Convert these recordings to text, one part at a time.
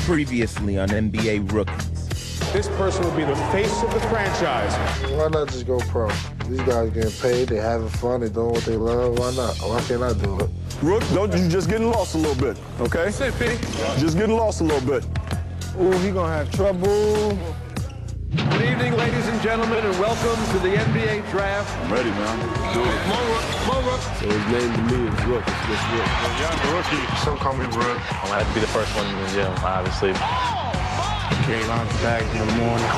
Previously on NBA Rookies. This person will be the face of the franchise. Why not just go pro? These guys getting paid, they having fun, they doing what they love. Why not? Why can't I do it? Rook, don't you just getting lost a little bit, okay? Sit, Petey. Just getting lost a little bit. Ooh, he gonna have trouble. Good evening, ladies and gentlemen, and welcome to the NBA Draft. I'm ready, man. Do it. Mo Rook. So his name to me is Rook. It's just Rook. Young rookie. Some call me Rook. I'm gonna have to be the first one in the gym, obviously. Carry on bags in the morning.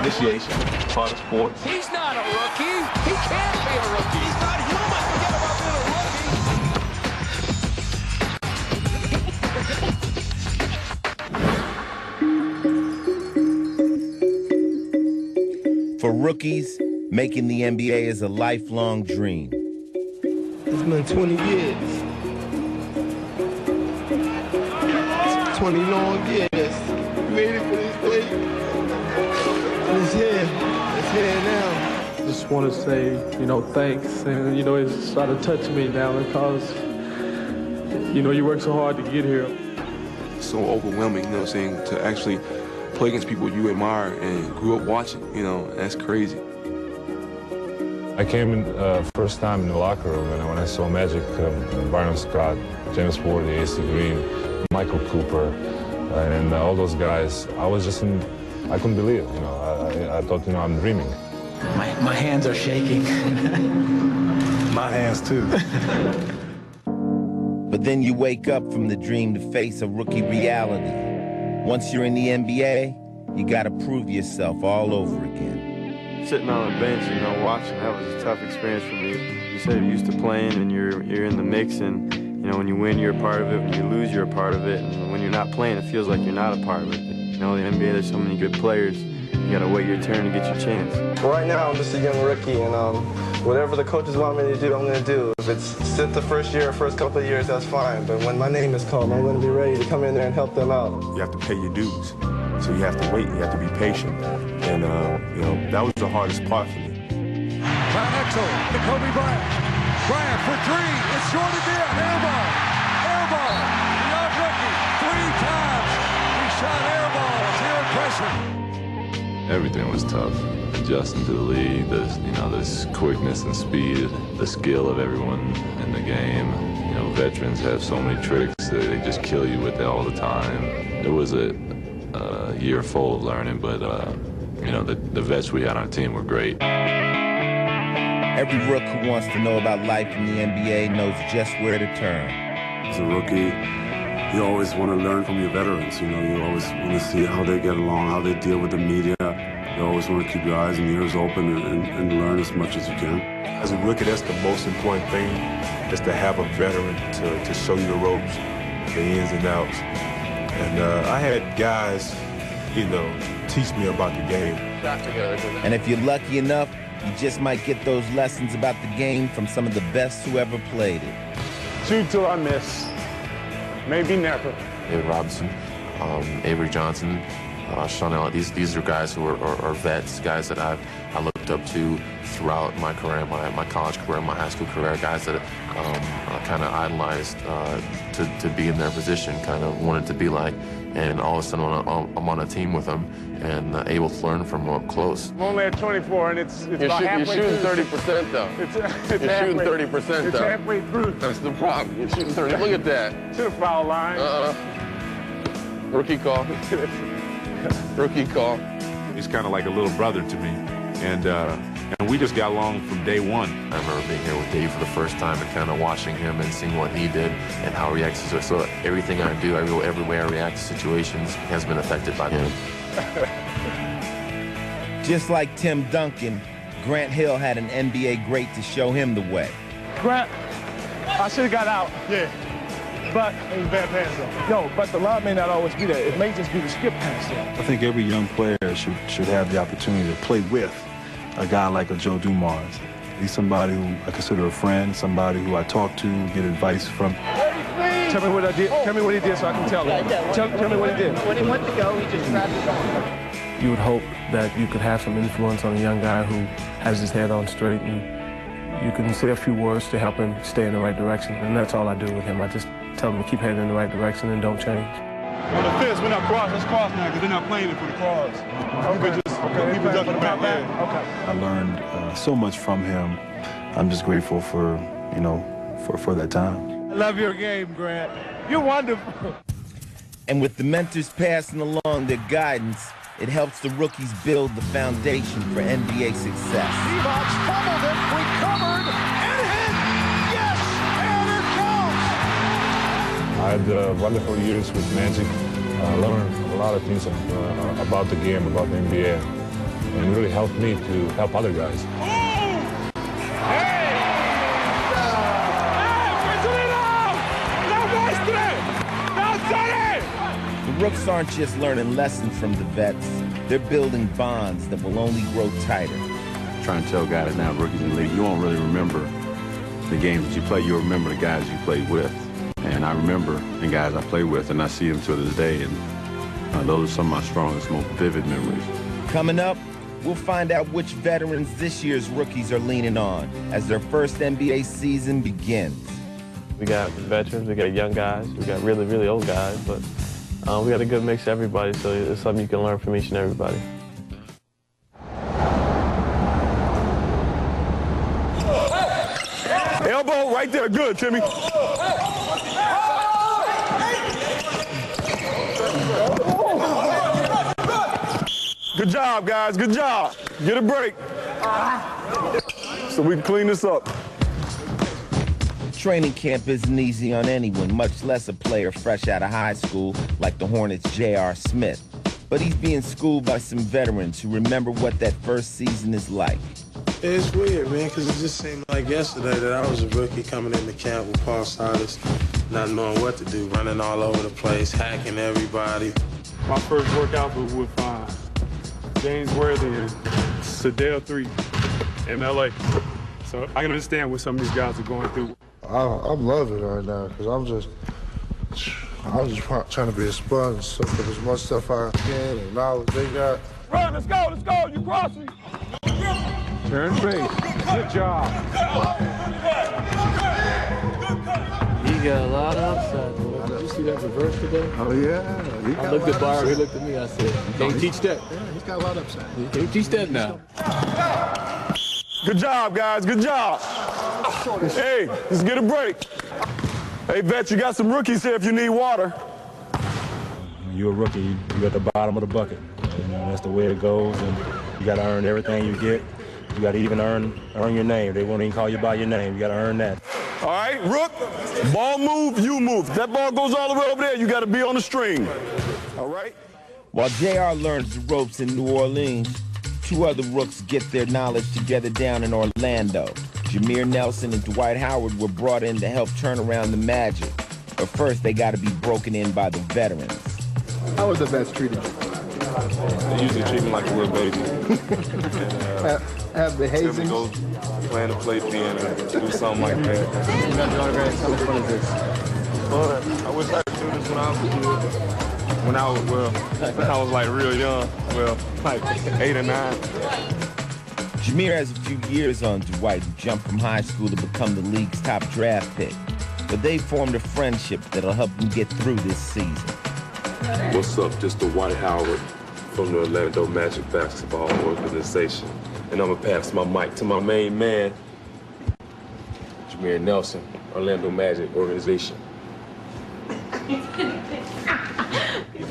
Initiation, part of sports. He's not a rookie. He can't be a rookie. He's not human. Forget about being a rookie. For rookies, making the NBA is a lifelong dream. It's been 20 years. 20 long years. Waiting for this day. And it's here. It's here now. Just want to say, thanks. And, it's starting to touch me now because, you work so hard to get here. It's so overwhelming, to actually play against people you admire and grew up watching, that's crazy. I came in first time in the locker room, and when I saw Magic, Byron Scott, James Worthy, AC Green, Michael Cooper, and all those guys, I was just I couldn't believe it, I thought, I'm dreaming. My hands are shaking. My hands too. But then you wake up from the dream to face a rookie reality. Once you're in the NBA, you gotta prove yourself all over again. Sitting on a bench, watching, that was a tough experience for me. You said you're used to playing and you're in the mix, and when you win, you're a part of it. When you lose, you're a part of it. And when you're not playing, it feels like you're not a part of it. The NBA, there's so many good players. You gotta wait your turn to get your chance. Right now, I'm just a young rookie, and whatever the coaches want me to do, I'm gonna do. If it's sit the first couple of years, that's fine. But when my name is called, I'm gonna be ready to come in there and help them out. You have to pay your dues, so you have to wait. You have to be patient, and that was the hardest part for me. Van Exel to Kobe Bryant. Bryant for three. It's short again. Air ball. Air ball. The young rookie 3 times. He shot air ball. It's here at Preston. Everything was tough. Adjusting to the league, this quickness and speed, the skill of everyone in the game. Veterans have so many tricks that they just kill you with all the time. It was a year full of learning, but the vets we had on our team were great. Every rook who wants to know about life in the NBA knows just where to turn. As a rookie, you always want to learn from your veterans. You always want to see how they get along, how they deal with the media. You always want to keep your eyes and ears open and learn as much as you can. As a rookie, that's the most important thing, is to have a veteran to show you the ropes, the ins and outs. And I had guys, teach me about the game. And if you're lucky enough, you just might get those lessons about the game from some of the best who ever played it. Shoot till I miss. Maybe never. David Robinson, Avery Johnson, Sean Elliott. These are guys who are vets, guys that I looked up to throughout my career, my college career, my high school career, guys that I kind of idolized to be in their position, kind of wanted to be like. And all of a sudden, I'm on a team with them and able to learn from them up close. I'm only at 24, and it's about halfway You're shooting through. 30%, though. It's You're shooting 30%, though. It's halfway through. That's the problem. You're shooting 30. Look at that. To the foul line. Rookie call. Rookie call. He's kind of like a little brother to me, and we just got along from day one. I remember being here with Dave for the first time and kind of watching him and seeing what he did and how he reacts to it. So everything I do, every way I react to situations has been affected by him. Just like Tim Duncan, Grant Hill had an NBA great to show him the way. Grant, I should have got out. Yeah. But it was bad pass though. But the line may not always be there. It may just be the skip pass though. I think every young player should have the opportunity to play with a guy like a Joe Dumars. He's somebody who I consider a friend, somebody who I talk to, get advice from. Tell me what I did. Tell me what he did so I can tell him. Tell me what he did. When he went to go, he just grabbed his arm. You would hope that you could have some influence on a young guy who has his head on straight and you can say a few words to help him stay in the right direction, and that's all I do with him. I just tell him to keep heading in the right direction and don't change. On the fist, we're not cross. Let's cross now because they're not playing it for the cross. Okay. Keep it ducking back. Okay. I learned so much from him. I'm just grateful for, for that time. I love your game, Grant. You're wonderful. And with the mentors passing along their guidance, it helps the rookies build the foundation for NBA success. Divac fumbled it, recovered, and hit! Yes! And it counts! I had wonderful years with Magic. I learned a lot of things about the game, about the NBA, and it really helped me to help other guys. The Rooks aren't just learning lessons from the vets, they're building bonds that will only grow tighter. I'm trying to tell guys now, rookies in the league, you won't really remember the games that you play, you'll remember the guys you played with. And I remember the guys I played with, and I see them to this day, and those are some of my strongest, most vivid memories. Coming up, we'll find out which veterans this year's rookies are leaning on as their first NBA season begins. We got veterans, we got young guys, we got really, really old guys, but we got a good mix of everybody, so it's something you can learn from each and everybody. Elbow right there, good, Timmy. Good job, guys, good job. Get a break. So we can clean this up. Training camp isn't easy on anyone, much less a player fresh out of high school like the Hornets' J.R. Smith. But he's being schooled by some veterans who remember what that first season is like. It's weird, man, because it just seemed like yesterday that I was a rookie coming into camp with Paul Silas, not knowing what to do, running all over the place, hacking everybody. My first workout was with James Worthy and Sadell 3 in L.A. So I can understand what some of these guys are going through. I'm loving it right now because I'm just trying to be a sponge, so for as much stuff I can and knowledge they got. Run, let's go, you cross me. Turn face, good job. He got a lot of upside. Did you see that reverse today? Oh, yeah. I looked at Byron, he looked at me, I said, you can't teach that. Yeah, he's got a lot of upside. You can't teach that now. Good job, guys, good job. Hey, let's get a break. Hey, vet, you got some rookies here if you need water. When you're a rookie, you're at the bottom of the bucket. That's the way it goes, and you got to earn everything you get. You got to even earn your name. They won't even call you by your name. You got to earn that. All right, Rook, ball move, you move. If that ball goes all the way over there, you got to be on the string. All right? While J.R. learns the ropes in New Orleans, two other Rooks get their knowledge together down in Orlando. Jameer Nelson and Dwight Howard were brought in to help turn around the Magic. But first, they got to be broken in by the veterans. How was the vets treated you? They usually treat me like a real baby. Have the hazing? Tell me go play in the playpen and do something like that. You got your autograph, how much fun is this? But I wish I could do this when I was a kid. When I was like real young, like 8 or 9. Jameer has a few years on Dwight, who jumped from high school to become the league's top draft pick. But they formed a friendship that'll help them get through this season. What's up? Just Dwight Howard from the Orlando Magic Basketball Organization. And I'm gonna pass my mic to my main man, Jameer Nelson, Orlando Magic Organization.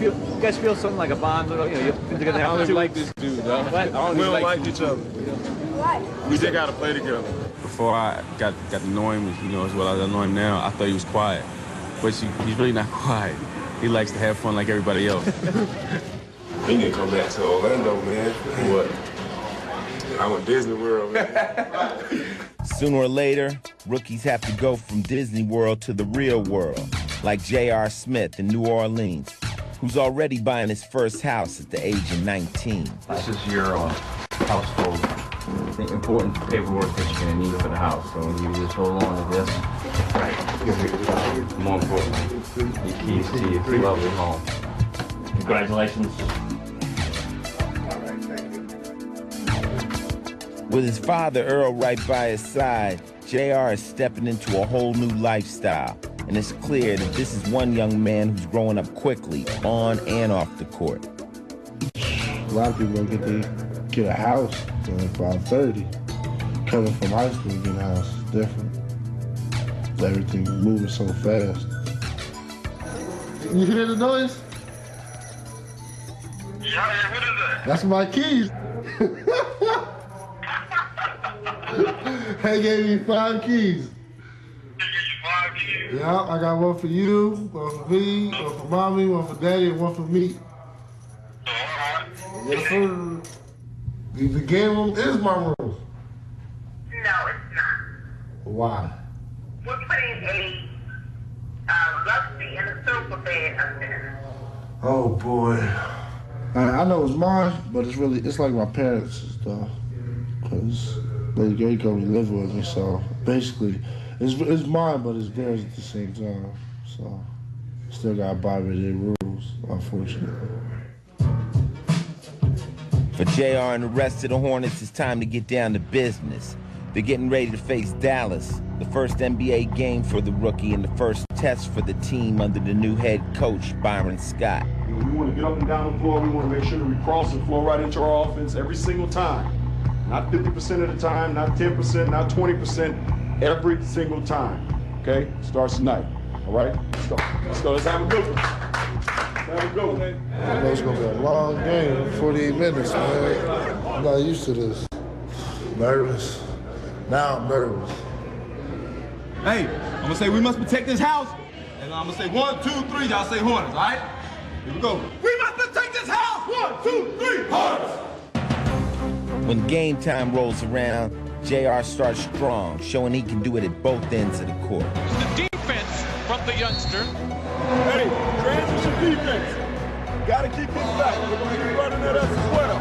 You guys feel something like a bond? You know, you're gonna have I don't like this dude, though. We don't like each other. We just gotta play together. Before I got to know him, as well as I know him now, I thought he was quiet. But he's really not quiet. He likes to have fun like everybody else. He need to come back to Orlando, man. What? I went Disney World, man. Sooner or later, rookies have to go from Disney World to the real world, like J.R. Smith in New Orleans, who's already buying his first house at the age of 19. This is your household. The important paperwork that you're going to need for the house. So you just hold on to this. Right. More importantly, your keys to your lovely home. Congratulations. With his father, Earl, right by his side, JR is stepping into a whole new lifestyle. And it's clear that this is one young man who's growing up quickly, on and off the court. A lot of people don't get a house until about 30. Coming from high school, getting a house is different. Everything moving so fast. You hear the noise? Yeah, what is that? That's my keys. They gave me 5 keys. They gave you 5 keys? Yeah, I got one for you, one for me, one for mommy, one for daddy, and one for me. Yes, sir. The game room is my room. No, it's not. Why? We're putting a love seat and a sofa bed up there. Oh boy. I know it's mine, but it's like my parents' stuff. Cause they go live with me, so basically it's mine, but it's theirs at the same time. So still gotta abide by their rules, unfortunately. For JR and the rest of the Hornets, it's time to get down to business. They're getting ready to face Dallas, the first NBA game for the rookie and the first test for the team under the new head coach, Byron Scott. We want to get up and down the floor. We want to make sure that we cross and flow right into our offense every single time. Not 50% of the time, not 10%, not 20%, every single time. Okay? Starts tonight. All right? Let's go. Let's go. Let's have a good one. Let's have a good one. I know it's going to be a long game, 48 minutes, man. I'm not used to this. Nervous. Now I'm nervous. Hey, I'm going to say we must protect this house. And I'm going to say 1, 2, 3. Y'all say Hornets, all right? Here we go. We must protect this house. 1, 2, 3, Hornets. When game time rolls around, JR starts strong, showing he can do it at both ends of the court. The defense from the youngster. Hey, transition defense. Got to keep this back. We're going to be running at us as well.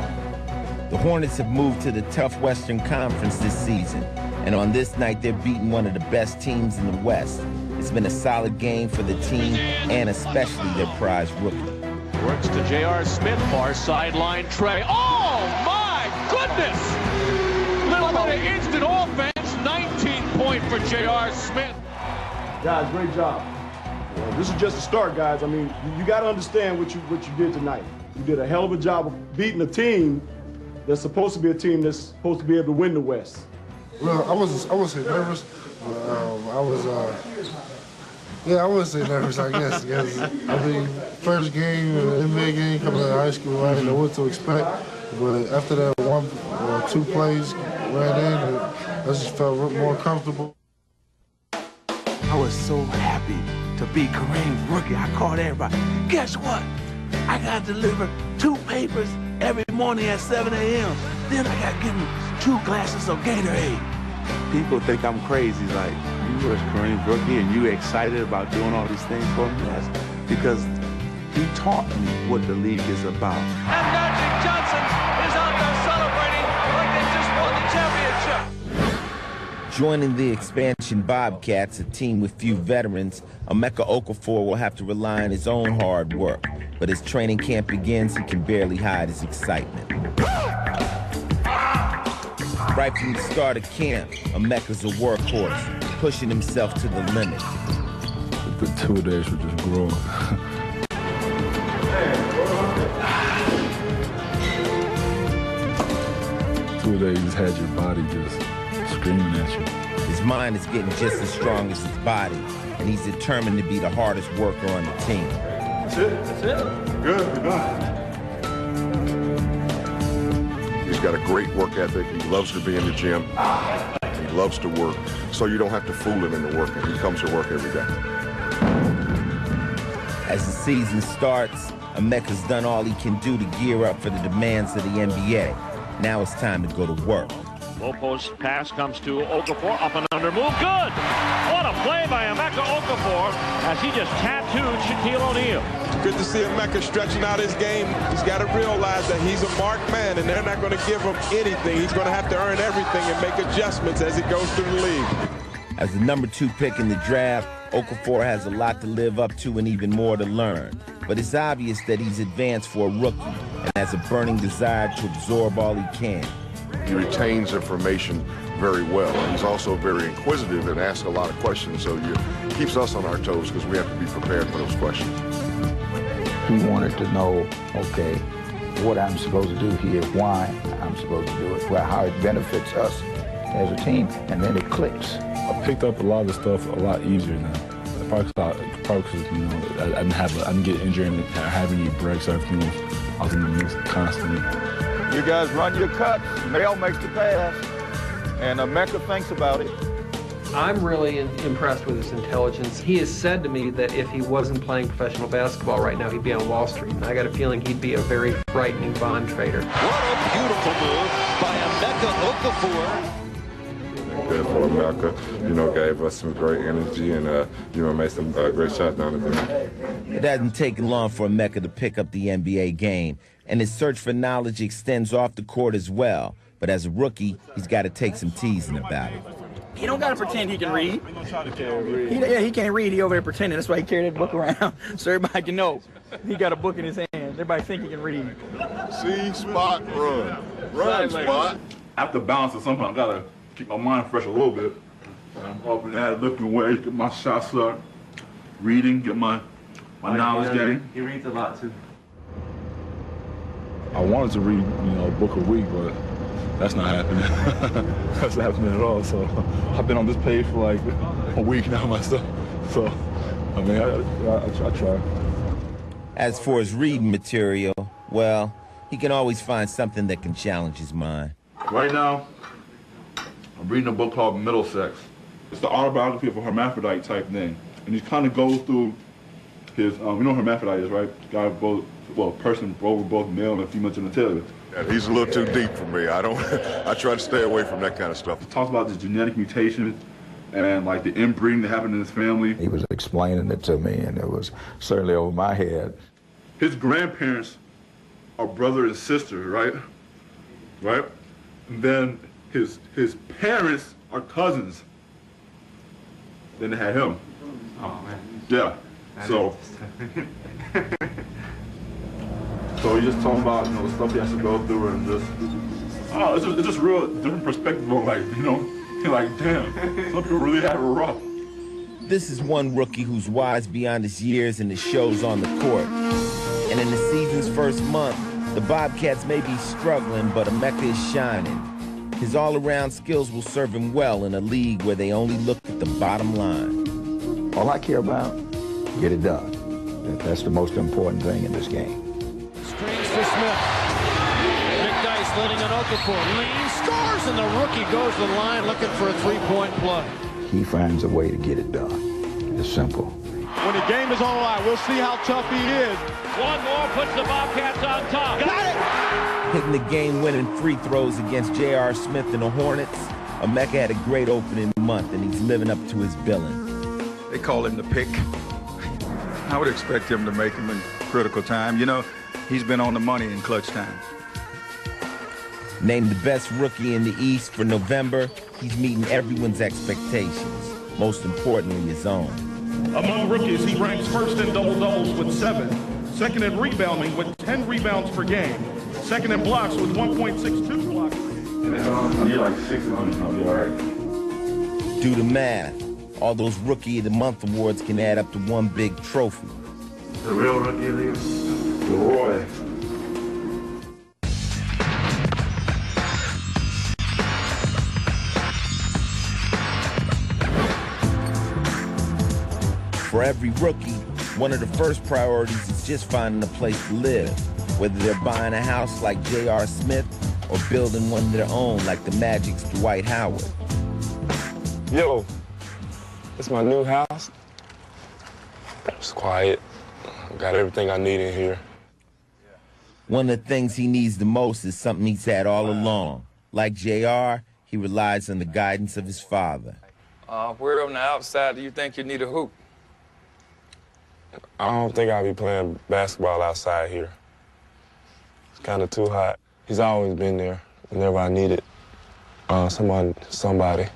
The Hornets have moved to the tough Western Conference this season, and on this night, they're beating one of the best teams in the West. It's been a solid game for the team, and especially their prize rookie. Works to J.R. Smith, far sideline tray. Oh, my goodness! Little bit of instant offense, 19-point for J.R. Smith. Guys, great job. This is just a start, guys. I mean, you got to understand what you did tonight. You did a hell of a job of beating a team that's supposed to be a team that's supposed to be able to win the West. Well, I wasn't say nervous. I wouldn't say nervous, I guess. Because, I mean, first game, NBA game, coming out of high school, I didn't know what to expect. But after that 1 or 2 plays ran in, I just felt more comfortable. I was so happy to be Kareem's rookie. I called everybody. Guess what? I got to deliver 2 papers every morning at 7 a.m. Then I got to give them 2 glasses of Gatorade. People think I'm crazy, like, you were Kareem's rookie and you excited about doing all these things for me? Yes, because he taught me what the league is about. And Magic Johnson is out there celebrating like they just won the championship. Joining the expansion Bobcats, a team with few veterans, Emeka Okafor will have to rely on his own hard work. But as training camp begins, he can barely hide his excitement. Right from the start of camp, Emeka's a workhorse, pushing himself to the limit. The 2 days were just growing. 2 days had your body just screaming at you. His mind is getting just as strong as his body, and he's determined to be the hardest worker on the team. That's it? That's it? Good, we're done. He's got a great work ethic. He loves to be in the gym. He loves to work. So you don't have to fool him into working. He comes to work every day. As the season starts, Emeka's done all he can do to gear up for the demands of the NBA. Now it's time to go to work. Low post pass comes to Okafor, up and under move, good! What a play by Emeka Okafor as he just tattooed Shaquille O'Neal. Good to see Emeka stretching out his game. He's got to realize that he's a marked man and they're not going to give him anything. He's going to have to earn everything and make adjustments as he goes through the league. As the number 2 pick in the draft, Okafor has a lot to live up to and even more to learn. But it's obvious that he's advanced for a rookie and has a burning desire to absorb all he can. He retains information very well. He's also very inquisitive and asks a lot of questions, so he keeps us on our toes because we have to be prepared for those questions. He wanted to know, okay, what I'm supposed to do here, why I'm supposed to do it, how it benefits us as a team, and then it clicks. I picked up a lot of the stuff a lot easier now. Probably because, you know, I didn't get injured and have any breaks. Everything was in the mix constantly. You guys run your cuts. Mel makes the pass, and Mecca thinks about it. I'm really impressed with his intelligence. He has said to me that if he wasn't playing professional basketball right now, he'd be on Wall Street. And I got a feeling he'd be a very frightening bond trader. What a beautiful move by Emeka Okafor. Good for America, you know, gave us some great energy and, you know, made some great shots down the field. It hasn't taken long for Emeka to pick up the NBA game, and his search for knowledge extends off the court as well. But as a rookie, he's got to take some teasing about it. He don't got to pretend he can read. He can't read. He over there pretending. That's why he carried that book around, so everybody can know. He got a book in his hand. Everybody think he can read. See, Spot, run. Run, Spot. After balancing, sometimes I got to keep my mind fresh a little bit. I'm up in that looking way, get my shots up, reading, get my knowledge getting. He reads a lot too. I wanted to read, you know, a book a week, but that's not happening. That's not happening at all. So I've been on this page for like a week now myself. So, I mean, I try. As for his reading material, well, he can always find something that can challenge his mind. Right now, I'm reading a book called Middlesex. It's the autobiography of a hermaphrodite type thing. And he kind of goes through his, you know what hermaphrodite is, right? Guy both, well, person over both male and female genitalia. Yeah, he's a little too deep for me. I try to stay away from that kind of stuff. He talks about the genetic mutation and like the inbreeding that happened in his family. He was explaining it to me, and it was certainly over my head. His grandparents are brother and sister, right? Right? And then his parents are cousins. Then they had him. Oh, man. Yeah. So he's just talking about, you know, the stuff he has to go through and just, it's just real different perspective on, like, you know, you're like, damn, some people really have it rough. This is one rookie who's wise beyond his years and it shows on the court. And in the season's first month, the Bobcats may be struggling, but Emeka is shining. His all-around skills will serve him well in a league where they only look at the bottom line. All I care about, get it done. That's the most important thing in this game. Screens for Smith. McDyess letting an Okafor. Lean scores, and the rookie goes to the line looking for a three-point play. He finds a way to get it done. It's simple. When the game is on the line, we'll see how tough he is. One more puts the Bobcats on top. Got it! Hitting the game-winning free throws against J.R. Smith and the Hornets, Emeka had a great opening month, and he's living up to his billing. They call him the pick. I would expect him to make him in critical time. You know, he's been on the money in clutch time. Named the best rookie in the East for November, he's meeting everyone's expectations, most importantly his own. Among rookies, he ranks first in double-doubles with 7, second in rebounding with 10 rebounds per game, second in blocks with 1.62 blocks per game. You're like 6 of them, I'll be all right. Do the math. All those Rookie of the Month awards can add up to one big trophy. The real rookie of the year, Roy. For every rookie, one of the first priorities is just finding a place to live, whether they're buying a house like J.R. Smith or building one of their own like the Magic's Dwight Howard. Yo, it's my new house. It's quiet. Got everything I need in here. One of the things he needs the most is something he's had all along. Like J.R., he relies on the guidance of his father. Where on the outside do you think you need a hoop? I don't think I'll be playing basketball outside here. It's kind of too hot. He's always been there whenever I needed somebody.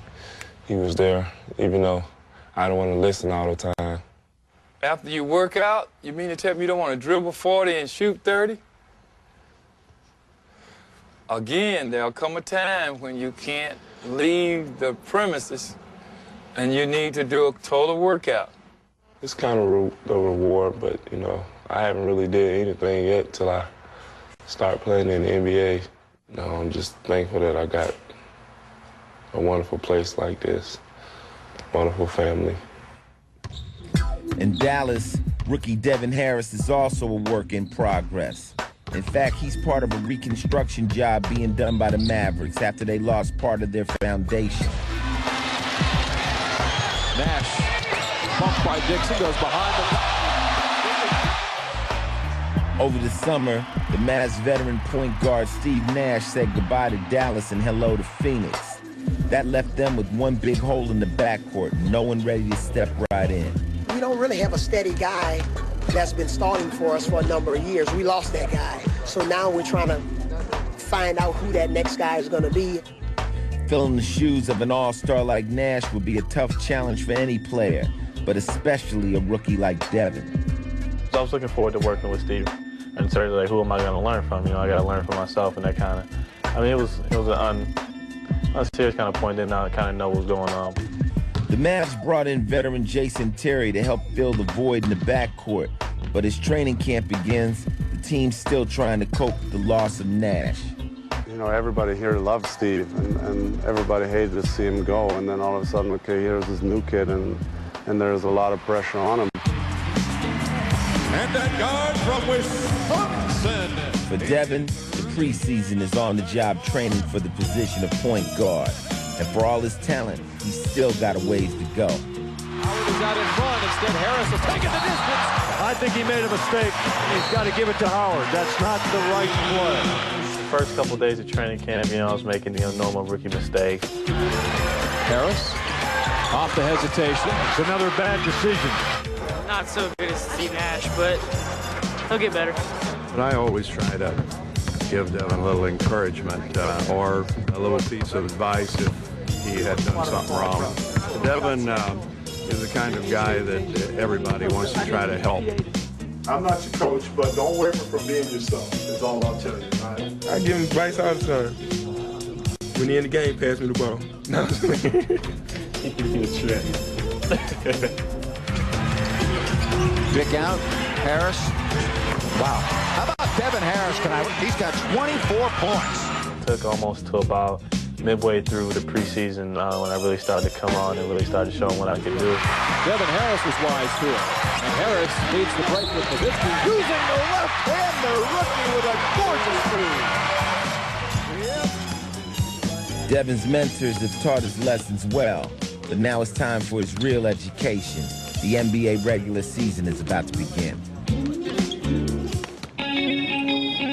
He was there, even though I don't want to listen all the time. After you work out, you mean to tell me you don't want to dribble 40 and shoot 30? again, there'll come a time when you can't leave the premises and you need to do a total workout. It's kind of the reward, but, you know, I haven't really did anything yet till I start playing in the NBA. You know, I'm just thankful that I got a wonderful place like this, wonderful family. In Dallas, rookie Devin Harris is also a work in progress. In fact, he's part of a reconstruction job being done by the Mavericks after they lost part of their foundation. Nash, bumped by Dixon, goes behind the... Over the summer, the Mavs veteran point guard Steve Nash said goodbye to Dallas and hello to Phoenix. That left them with one big hole in the backcourt, no one ready to step right in. We don't really have a steady guy that's been starting for us for a number of years. We lost that guy. So now we're trying to find out who that next guy is going to be. Filling the shoes of an all-star like Nash would be a tough challenge for any player, but especially a rookie like Devin. I was looking forward to working with Steve. And certainly, like, who am I going to learn from? You know, I got to learn from myself and that kind of... I mean, it was an unserious kind of point that now I kind of know what's going on. The Mavs brought in veteran Jason Terry to help fill the void in the backcourt, but as training camp begins, the team's still trying to cope with the loss of Nash. You know, everybody here loves Steve, and everybody hated to see him go, and then all of a sudden, okay, here's this new kid, and there's a lot of pressure on him. And that guard from Wisconsin. For Devin, the preseason is on the job training for the position of point guard. And for all his talent, he's still got a ways to go. Howard is out in front. Instead, Harris will take it the distance. I think he made a mistake. He's got to give it to Howard. That's not the right play. The first couple of days of training camp, you know, I was making, you know, normal rookie mistakes. Harris, off the hesitation. It's another bad decision. Not so good as Steve Nash, but he'll get better. But I always try to give Devin a little encouragement or a little piece of advice if he had done something wrong. Devin is the kind of guy that everybody wants to try to help. I'm not your coach, but don't waver from being yourself, is all I'll tell you. Right? I give him advice all the time. When he in the game, pass me the ball. No, Dick out, Harris. Wow. How about Devin Harris tonight? He's got 24 points. Took almost to about midway through the preseason when I really started to come on and really started showing what I could do. Devin Harris was wise to it. And Harris leads the break with Nowitzki using the left hand, the rookie with a gorgeous move. Devin's mentors have taught his lessons well, but now it's time for his real education. The NBA regular season is about to begin.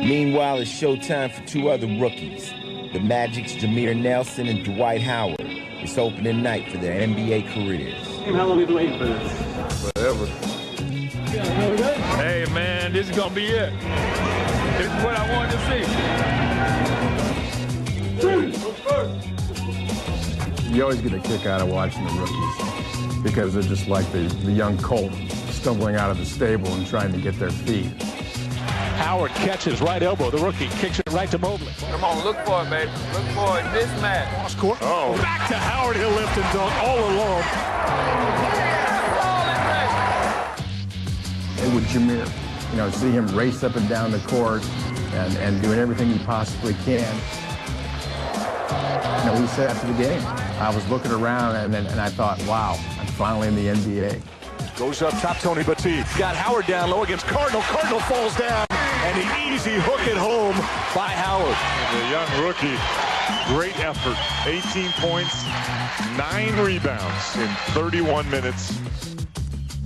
Meanwhile, it's showtime for two other rookies. The Magic's Jameer Nelson and Dwight Howard. It's opening night for their NBA careers. How long have you been waiting for this? Forever. Hey, man, this is going to be it. This is what I wanted to see. You always get a kick out of watching the rookies because they're just like the young colt stumbling out of the stable and trying to get their feet. Howard catches right elbow. The rookie kicks it right to Mobley. Come on, look for it, baby. Look for it. Mismatch. Cross court. Oh. Back to Howard. He'll lift and dunk all alone. And with Jameer, you know, see him race up and down the court and doing everything he possibly can. You know, we said after the game, I was looking around and I thought, wow, I'm finally in the NBA. Goes up top, Tony Batiste. Got Howard down low against Cardinal. Cardinal falls down, and an easy hook it home by Howard. The young rookie, great effort. 18 points, 9 rebounds in 31 minutes.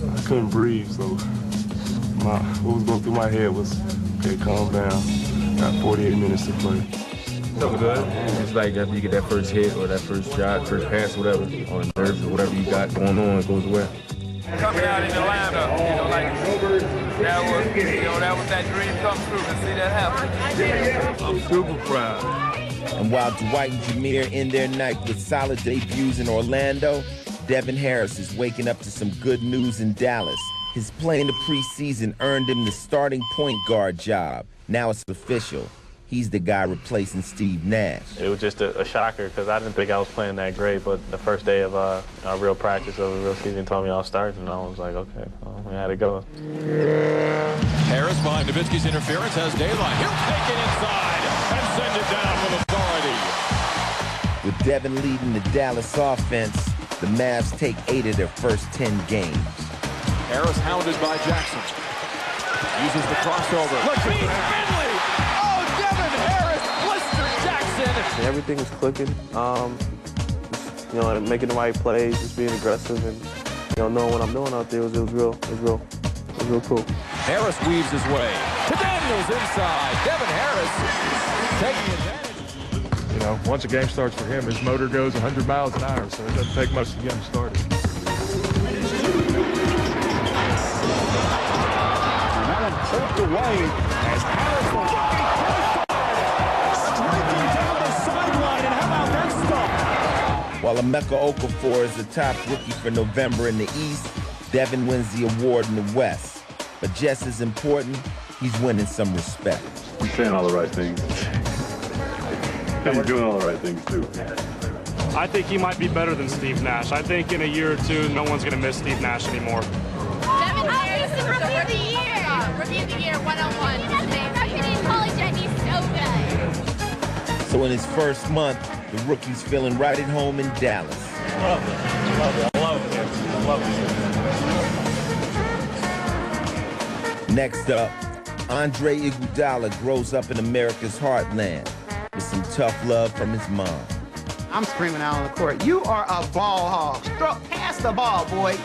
I couldn't breathe, so what was going through my head was, okay, calm down. Got 48 minutes to play. So good. It's like after you get that first hit or that first shot, first pass, whatever, on the nerves or whatever you got going on, it goes away. Coming out in Atlanta, you know, like that was that dream come true. To see that happen, I'm super proud. And while Dwight and Jameer end their night with solid debuts in Orlando, Devin Harris is waking up to some good news in Dallas. His play in the preseason earned him the starting point guard job. Now it's official. he's the guy replacing Steve Nash. It was just a shocker because I didn't think I was playing that great, but the first day of our real practice of the real season told me I was starting, and I was like, okay, well, we had it go. Harris behind Nowitzki's interference has daylight. He'll take it inside and send it down with authority. With Devin leading the Dallas offense, the Mavs take 8 of their first 10 games. Harris hounded by Jackson. Uses the crossover. Look, beats Finley! Oh, Devin Harris blisters Jackson! Everything was clicking. You know, making the right plays, just being aggressive, and knowing what I'm doing out there was real cool. Harris weaves his way to Daniels inside. Devin Harris taking advantage. Once a game starts for him, his motor goes 100 miles an hour, so it doesn't take much to get him started. That one poked away as Harris was striking down the sideline, and how about that stuff? While Emeka Okafor is the top rookie for November in the East, Devin wins the award in the West. But just as important, he's winning some respect. He's saying all the right things. And he's doing all the right things, too. I think he might be better than Steve Nash. I think in a year or two, no one's going to miss Steve Nash anymore. Devin Harris is Rookie of the Year. Rookie of the Year, 101. He's in college and he's so good. So in his first month, the rookie's feeling right at home in Dallas. Love it. I love it. Next up, Andre Iguodala grows up in America's heartland with some tough love from his mom. I'm screaming out on the court, you are a ball hog. Pass the ball, boy.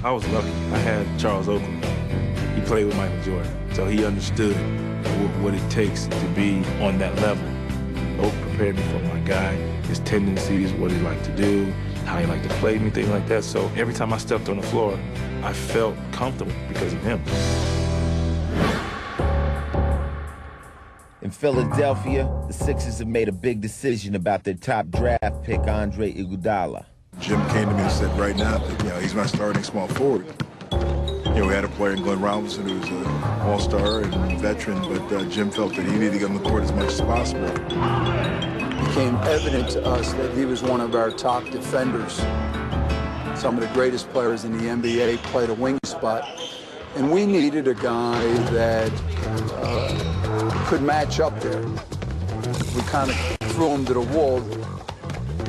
I was lucky. I had Charles Oakley. He played with Michael Jordan, so he understood what it takes to be on that level. Oak prepared me for my guy, his tendencies, what he liked to do, how he liked to play me, things like that. So every time I stepped on the floor, I felt comfortable because of him. In Philadelphia, the Sixers have made a big decision about their top draft pick, Andre Iguodala. Jim came to me and said, right now, he's my starting small forward. We had a player in Glenn Robinson who was an all-star and veteran, but Jim felt that he needed to get on the court as much as possible. It became evident to us that he was one of our top defenders. Some of the greatest players in the NBA played a wing spot, and we needed a guy that could match up there. We kind of threw him to the wall.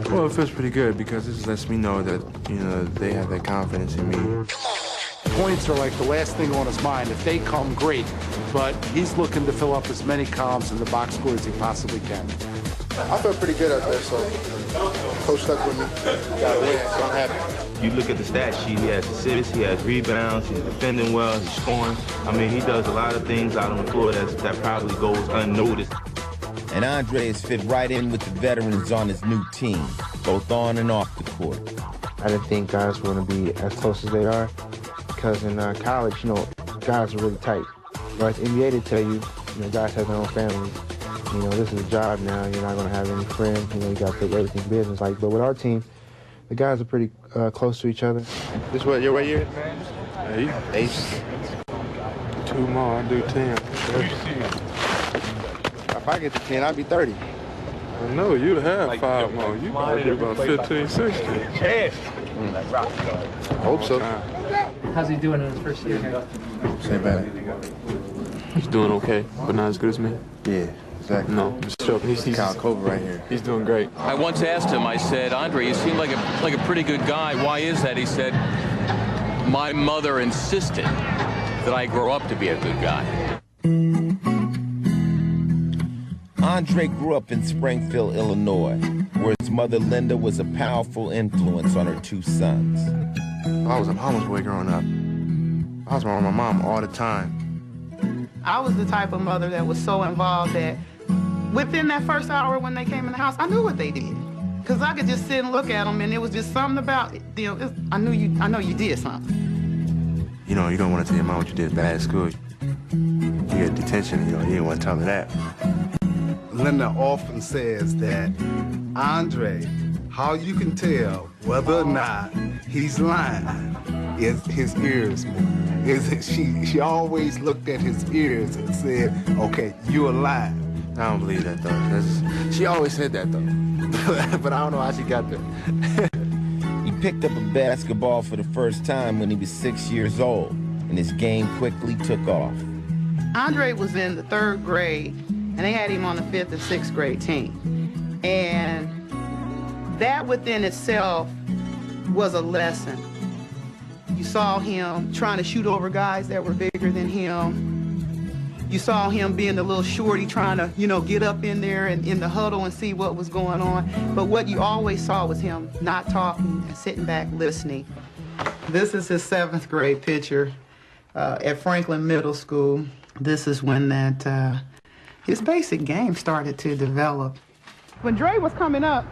Well, it feels pretty good because this lets me know that, they have that confidence in me. Points are like the last thing on his mind. If they come, great. But he's looking to fill up as many columns in the box score as he possibly can. I feel pretty good out there, so Coach stuck with me. Got a win, so I'm happy. You look at the stat sheet, he has assists, he has rebounds, he's defending well, he's scoring. I mean, he does a lot of things out on the floor that probably goes unnoticed. And Andre has fit right in with the veterans on his new team, both on and off the court. I didn't think guys were going to be as close as they are because in college, guys are really tight. Whereas NBA, they tell you, guys have their own families. This is a job now. You're not going to have any friends. You got to take everything business. But with our team, the guys are pretty close to each other. This what your year, man? 8. 2 more, I'll do 10. If I get to 10, I'll be 30. I know, you'd have 5 more. You probably do about 15, 16. I hope so. How's he doing in his first year here? Say bad. He's doing okay, but not as good as me. Yeah, exactly. No, he's Kyle Kobe right here. He's doing great. I once asked him, I said, Andre, you seem like a pretty good guy. Why is that? He said, my mother insisted that I grow up to be a good guy. Andre grew up in Springfield, Illinois, where his mother Linda was a powerful influence on her 2 sons. I was a mama's boy growing up. I was around my mom all the time. I was the type of mother that was so involved that within that first hour when they came in the house, I knew what they did. Because I could just sit and look at them, and it was just something about it. I know you did something. You don't want to tell your mom what you did bad at school. You get detention, you didn't want to tell me that. Linda often says that Andre How you can tell whether or not he's lying is his ears move. She always looked at his ears and said, okay, you're lying. I don't believe that, though. She always said that, though. But I don't know how she got there. He picked up a basketball for the first time when he was 6 years old, and his game quickly took off. Andre was in the 3rd grade, and they had him on the 5th and 6th grade team. And that within itself was a lesson. You saw him trying to shoot over guys that were bigger than him. You saw him being the little shorty trying to, get up in there and in the huddle and see what was going on. But what you always saw was him not talking and sitting back listening. This is his 7th grade picture at Franklin Middle School. This is when his basic game started to develop. When Dre was coming up,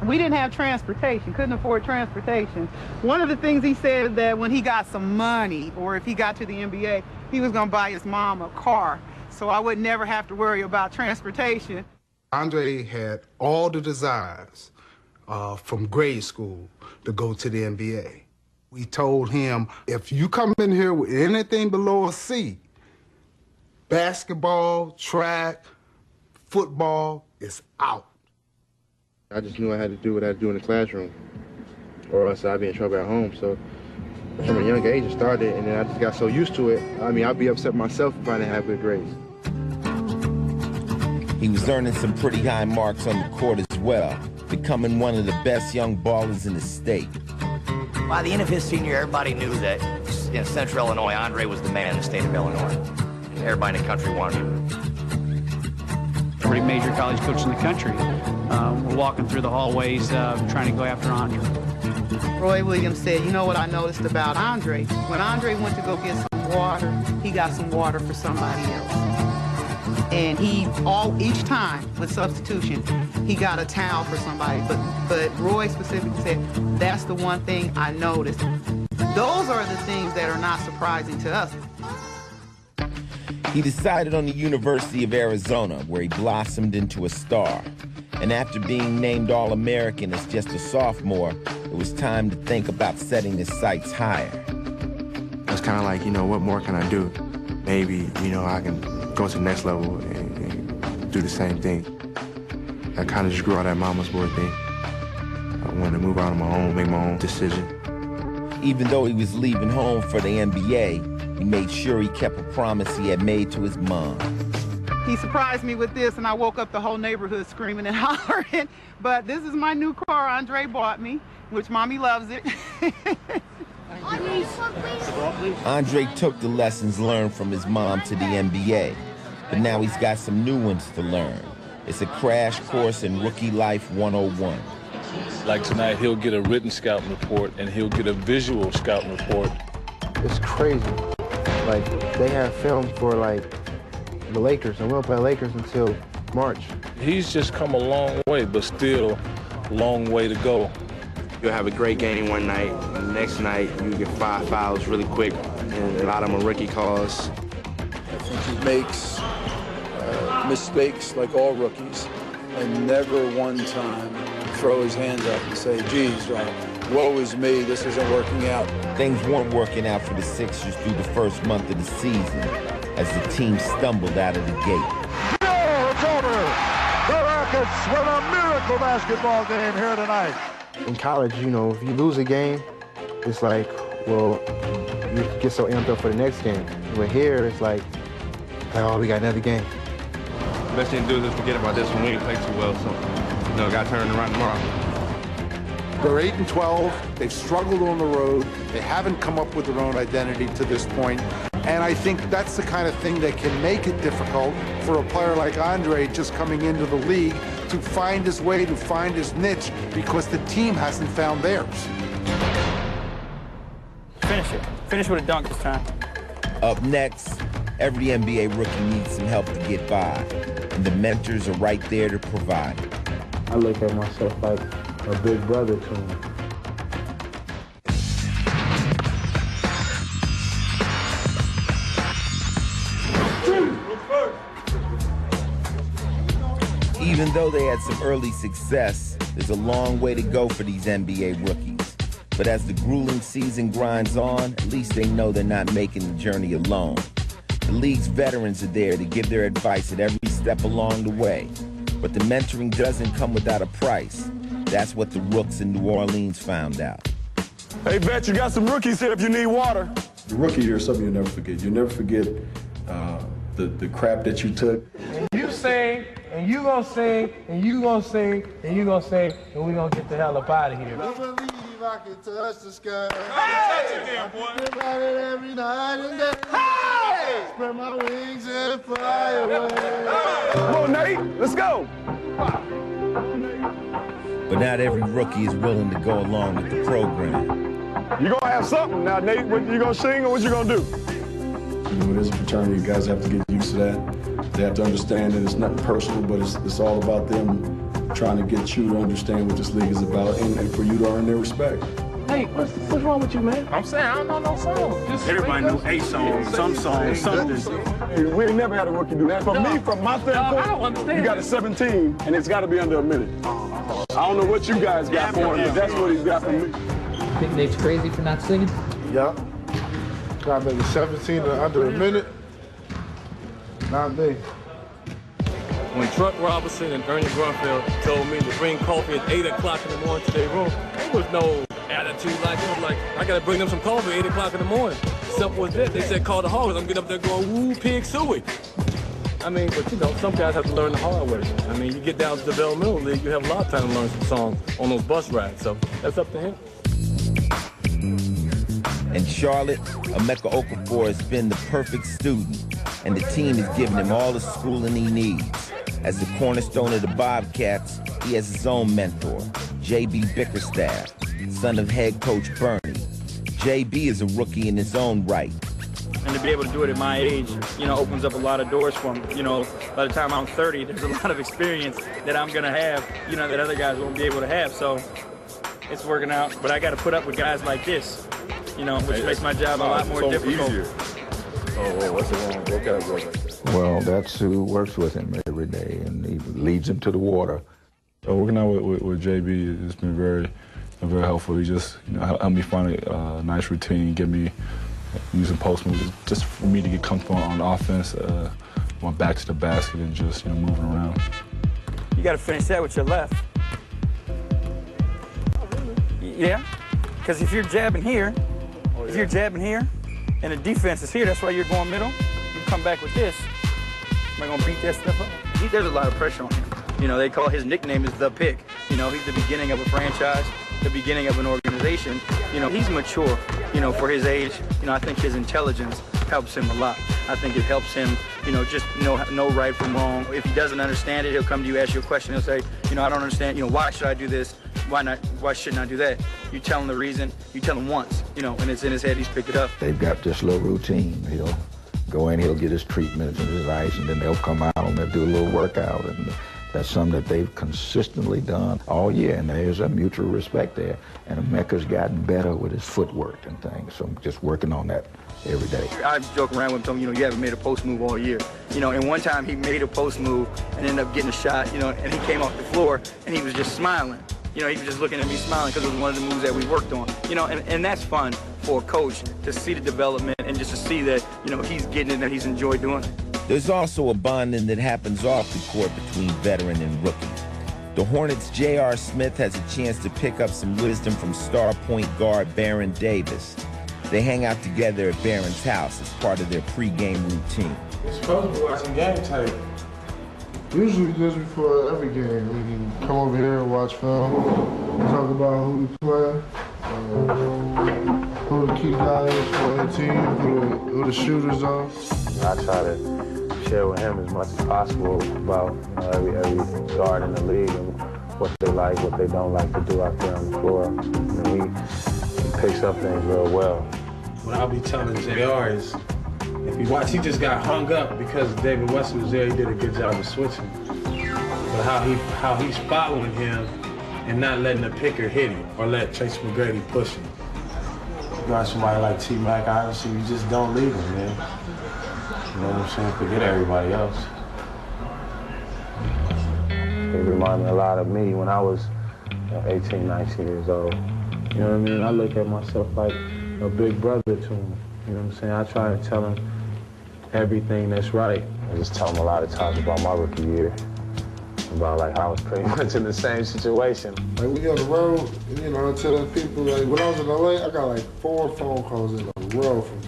we didn't have transportation, couldn't afford transportation. One of the things he said that when he got some money, or if he got to the NBA, he was gonna buy his mom a car, so I would never have to worry about transportation. Andre had all the desires from grade school to go to the NBA. We told him, if you come in here with anything below a C, basketball, track, football is out. I just knew I had to do what I had to do in the classroom, or else I'd be in trouble at home. So from a young age, it started, and then I just got so used to it. I mean, I'd be upset myself if I didn't have good grades. He was earning some pretty high marks on the court as well, becoming one of the best young ballers in the state. By the end of his senior year, everybody knew that in Central Illinois, Andre was the man in the state of Illinois. Everybody in the country wanted him. Every major college coach in the country. We're walking through the hallways trying to go after Andre. Roy Williams said, you know what I noticed about Andre? When Andre went to go get some water, he got some water for somebody else. And each time with substitution, he got a towel for somebody. But Roy specifically said, that's the one thing I noticed. Those are the things that are not surprising to us. He decided on the University of Arizona, where he blossomed into a star. And after being named All-American as just a sophomore, it was time to think about setting his sights higher. It's kind of like, what more can I do? Maybe, I can go to the next level and do the same thing. I kind of just grew out that mama's boy thing. I wanted to move out on my own, make my own decision. Even though he was leaving home for the NBA, he made sure he kept a promise he had made to his mom. He surprised me with this, and I woke up the whole neighborhood screaming and hollering. But this is my new car Andre bought me, which Mommy loves it. Andre took the lessons learned from his mom to the NBA, but now he's got some new ones to learn. It's a crash course in Rookie Life 101. Like tonight, he'll get a written scouting report, and he'll get a visual scouting report. It's crazy. Like, they have film for, the Lakers, and we don't play Lakers until March. He's just come a long way, but still a long way to go. You'll have a great game one night, and the next night you get 5 fouls really quick, and a lot of them are rookie calls. I think he makes mistakes like all rookies, and never one time throw his hands up and say, geez, woe is me, this isn't working out. Things weren't working out for the Sixers through the first month of the season as the team stumbled out of the gate. No, it's over. The Rockets with a miracle basketball game here tonight. In college, if you lose a game, it's like, well, you get so amped up for the next game. But here, it's like, oh, we got another game. The best thing to do is just forget about this one. We didn't play too well, so, got to turn around tomorrow. They're 8-12. They've struggled on the road. They haven't come up with their own identity to this point. And I think that's the kind of thing that can make it difficult for a player like Andre just coming into the league to find his way, to find his niche, because the team hasn't found theirs. Finish it. Finish with a dunk this time. Up next, every NBA rookie needs some help to get by, and the mentors are right there to provide it. I look at myself like a big brother to him. Even though they had some early success, there's a long way to go for these NBA rookies. But as the grueling season grinds on, at least they know they're not making the journey alone. The league's veterans are there to give their advice at every step along the way. But the mentoring doesn't come without a price. That's what the rooks in New Orleans found out. Hey, vet, you got some rookies here if you need water. The rookie year is something you'll never forget. You'll never forget the crap that you took. And you sing, and you gonna sing, and you gonna sing, and you gonna sing, and we gonna get the hell up out of here. I believe I can touch the sky. Touch it there, boy. I think about it every night and day. Hey! Spread my wings and fly away. Come on, Nate, let's go. But not every rookie is willing to go along with the program. You gonna have something now, Nate. What you gonna sing or what you gonna do? You know, it is a fraternity. You guys have to get used to that. They have to understand that it's nothing personal, but it's all about them trying to get you to understand what this league is about and for you to earn their respect. Hey, what's wrong with you, man? I'm saying I don't know no songs. Just everybody knew a song, some songs, something. We ain't never had a rookie do that. For me, from my standpoint, you got a 17, and it's got to be under a minute. I don't know what you guys got for him, but that's what he's got for me. Think Nate's crazy for not singing? Yeah. Got maybe 17 in under a minute. Not me. When Truck Robinson and Ernie Grunfeld told me to bring coffee at 8 o'clock in the morning to their room, there was no attitude like it was like, I gotta bring them some coffee at 8 o'clock in the morning. Simple as that. They said, call the Hogs. I'm getting up there going, woo, pig suey. I mean, but you know, some guys have to learn the hard way. I mean, you get down to the developmental league, you have a lot of time to learn some songs on those bus rides, so that's up to him. In Charlotte, Emeka Okafor has been the perfect student, and the team is giving him all the schooling he needs. As the cornerstone of the Bobcats, he has his own mentor, J.B. Bickerstaff, son of head coach Bernie. J.B. is a rookie in his own right. And to be able to do it at my age, you know, opens up a lot of doors for me. You know, by the time I'm 30, there's a lot of experience that I'm gonna have, you know, that other guys won't be able to have. So it's working out, but I got to put up with guys like this, you know, which makes my job a lot more difficult. Easier. Oh, what's the wrong? What guy was like that? Well, that's who works with him every day, and he leads him to the water. Working out with JB has been very helpful. He just helped me find a nice routine, get me using post moves, just for me to get comfortable on offense, going back to the basket and just moving around. You got to finish that with your left. Yeah, because if you're jabbing here, if you're jabbing here, and the defense is here, that's why you're going middle. You come back with this. Am I gonna beat that stuff up? There's a lot of pressure on him. You know, they call his nickname is the Pick. You know, he's the beginning of a franchise, the beginning of an organization. You know, he's mature. You know, for his age. You know, I think his intelligence helps him a lot. I think it helps him, you know, just know right from wrong. If he doesn't understand it, he'll come to you, ask you a question. He'll say, you know, I don't understand. You know, why should I do this? Why not? Why shouldn't I do that? You tell him the reason. You tell him once, you know, and it's in his head. He's picked it up. They've got this little routine. He'll go in, he'll get his treatments and his ice, and then they'll come out and they'll do a little workout. And that's something that they've consistently done all year, and there's a mutual respect there. And Emeka's gotten better with his footwork and things, so I'm just working on that every day. I joke around with him, you know, you haven't made a post move all year. You know, and one time he made a post move and ended up getting a shot, you know, and he came off the floor and he was just smiling. You know, he was just looking at me smiling because it was one of the moves that we worked on. You know, and that's fun for a coach to see the development and just to see that, you know, he's getting it and he's enjoyed doing it. There's also a bonding that happens off the court between veteran and rookie. The Hornets' J.R. Smith has a chance to pick up some wisdom from star point guard Baron Davis. They hang out together at Baron's house as part of their pregame routine. We're supposed to be watching game tape. Usually just before every game, we can come over here and watch film, talk about who we play, who the key guys for the team, who the shooters are. I try to share with him as much as possible about every guard in the league and what they like, what they don't like to do out there on the floor. I mean, he picks up things real well. What I'll be telling JR is, if you watch, he just got hung up because David West was there. He did a good job of switching. But how he's following him and not letting the picker hit him or let Tracy McGrady push him. You got somebody like T-Mac, obviously, you just don't leave him, man. You know what I'm saying? Forget everybody else. It reminded me a lot of me when I was 18, 19 years old. You know what I mean? I look at myself like a big brother to him. You know what I'm saying? I try to tell him everything that's right. I just tell him a lot of times about my rookie year. About like I was pretty much in the same situation. Like we on the road, you know, I tell people like when I was in LA, I got like 4 phone calls in a row from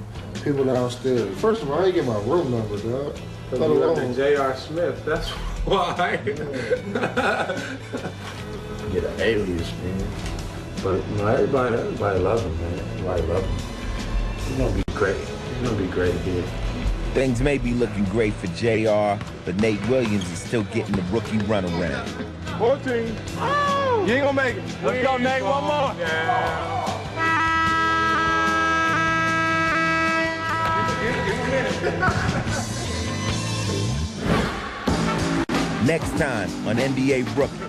people downstairs. First of all, I didn't get my room number, dog. Because you left to J.R. Smith, that's why. Get an alias, man. But you know, everybody loves him, man. Everybody loves him. He's gonna be great. He's gonna be great here. Things may be looking great for JR, but Nate Williams is still getting the rookie runaround. 14. Oh! You ain't gonna make it. Let's go, Nate. One more. Yeah. Next time on NBA Rookies,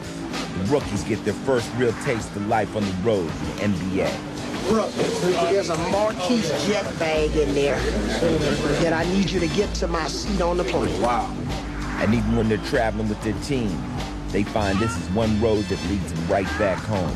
the rookies get their first real taste of life on the road in the NBA. Look, there's a Marquise jet bag in there that I need you to get to my seat on the plane. Wow. And even when they're traveling with their team, they find this is one road that leads them right back home.